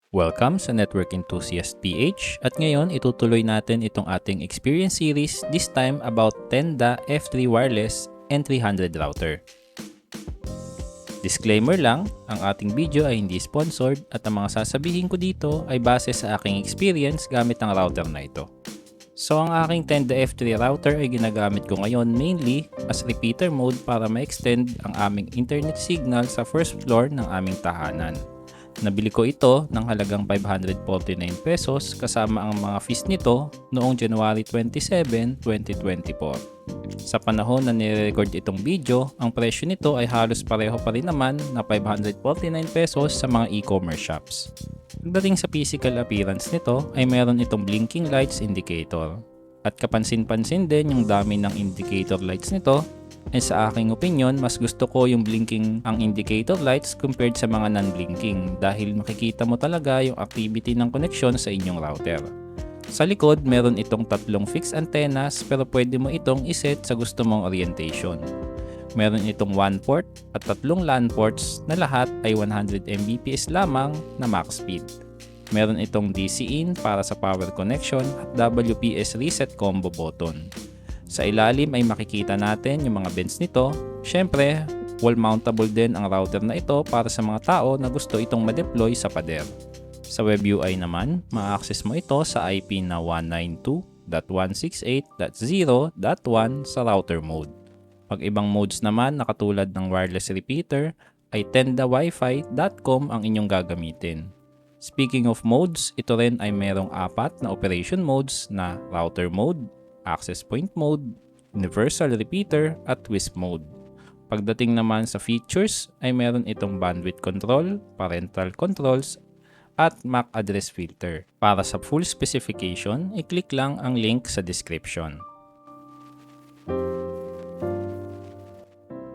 Welcome sa Network Enthusiast PH at ngayon itutuloy natin itong ating experience series, this time about Tenda F3 Wireless N300 router. Disclaimer lang, ang ating video ay hindi sponsored at ang mga sasabihin ko dito ay base sa aking experience gamit ang router na ito. So ang aking Tenda F3 router ay ginagamit ko ngayon mainly as repeater mode para ma-extend ang aming internet signal sa first floor ng aming tahanan. Nabili ko ito ng halagang 549 pesos kasama ang mga fees nito noong January 27, 2024. Sa panahon na nire-record itong video, ang presyo nito ay halos pareho pa rin naman na 549 pesos sa mga e-commerce shops. Pagdating sa physical appearance nito ay meron itong blinking lights indicator. At kapansin-pansin din yung dami ng indicator lights nito. Sa aking opinion, mas gusto ko yung blinking ang indicator lights compared sa mga non-blinking dahil makikita mo talaga yung activity ng connection sa inyong router. Sa likod, meron itong tatlong fixed antennas pero pwede mo itong iset sa gusto mong orientation. Meron itong 1 port at tatlong LAN ports na lahat ay 100 Mbps lamang na max speed. Meron itong DC-in para sa power connection at WPS reset combo button. Sa ilalim ay makikita natin yung mga bends nito. Syempre, wall mountable din ang router na ito para sa mga tao na gusto itong ma-deploy sa pader. Sa web UI naman, ma-access mo ito sa IP na 192.168.0.1 sa router mode. Pag ibang modes naman na katulad ng wireless repeater ay tendawifi.com ang inyong gagamitin. Speaking of modes, ito rin ay merong 4 na operation modes na router mode, access point mode, universal repeater at WISP mode. Pagdating naman sa features ay meron itong bandwidth control, parental controls, at MAC address filter. Para sa full specification, i-click lang ang link sa description.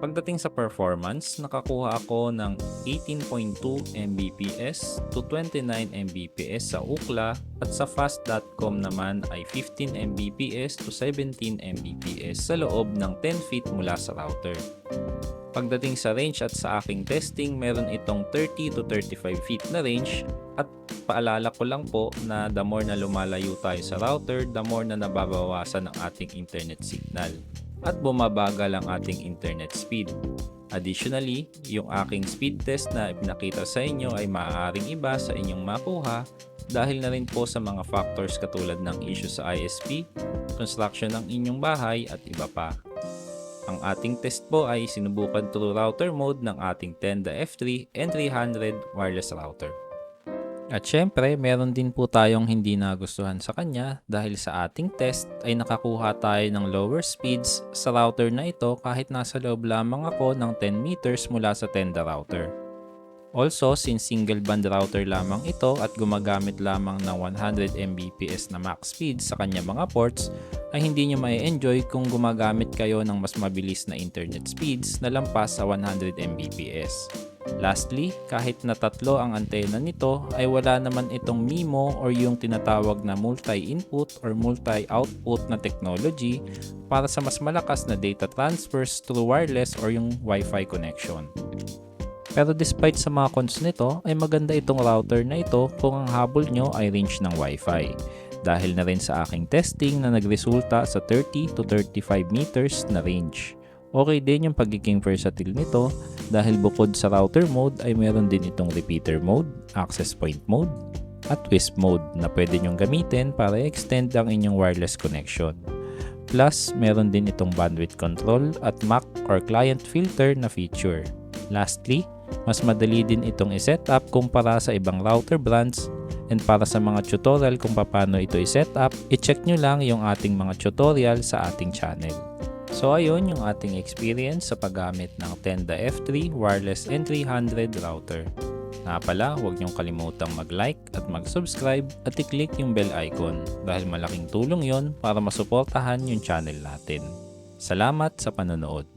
Pagdating sa performance, nakakuha ako ng 18.2 Mbps to 29 Mbps sa Ookla at sa fast.com naman ay 15 Mbps to 17 Mbps sa loob ng 10 feet mula sa router. Pagdating sa range at sa aking testing, meron itong 30 to 35 feet na range at paalala ko lang po na the more na lumalayo tayo sa router, the more na nababawasan ang ating internet signal at bumabagal ang ating internet speed. Additionally, yung aking speed test na ipinakita sa inyo ay maaaring iba sa inyong makuha dahil na rin po sa mga factors katulad ng issue sa ISP, construction ng inyong bahay at iba pa. Ang ating test po ay sinubukan through router mode ng ating Tenda F3 N300 wireless router. At syempre, meron din po tayong hindi nagustuhan sa kanya dahil sa ating test ay nakakuha tayo ng lower speeds sa router na ito kahit nasa loob lamang ako ng 10 meters mula sa Tenda router. Also, since single band router lamang ito at gumagamit lamang ng 100 Mbps na max speed sa kanya mga ports, ay hindi nyo mai-enjoy kung gumagamit kayo ng mas mabilis na internet speeds na lampas sa 100 Mbps. Lastly, kahit na tatlo ang antena nito ay wala naman itong MIMO or yung tinatawag na multi-input or multi-output na technology para sa mas malakas na data transfers through wireless or yung Wi-Fi connection. Pero despite sa mga cons nito, ay maganda itong router na ito kung ang habol nyo ay range ng Wi-Fi. Dahil na rin sa aking testing na nagresulta sa 30 to 35 meters na range. Okay din yung pagiging versatile nito dahil bukod sa router mode ay meron din itong repeater mode, access point mode, at WISP mode na pwede nyong gamitin para extend ang inyong wireless connection. Plus, meron din itong bandwidth control at MAC or client filter na feature. Lastly, mas madali din itong i-set up kumpara sa ibang router brands, and para sa mga tutorial kung paano ito i-set up, i-check nyo lang yung ating mga tutorial sa ating channel. So ayun yung ating experience sa paggamit ng Tenda F3 Wireless N300 router. Nga pala, huwag niyong kalimutang mag-like at mag-subscribe at i-click yung bell icon dahil malaking tulong yon para masuportahan yung channel natin. Salamat sa panonood.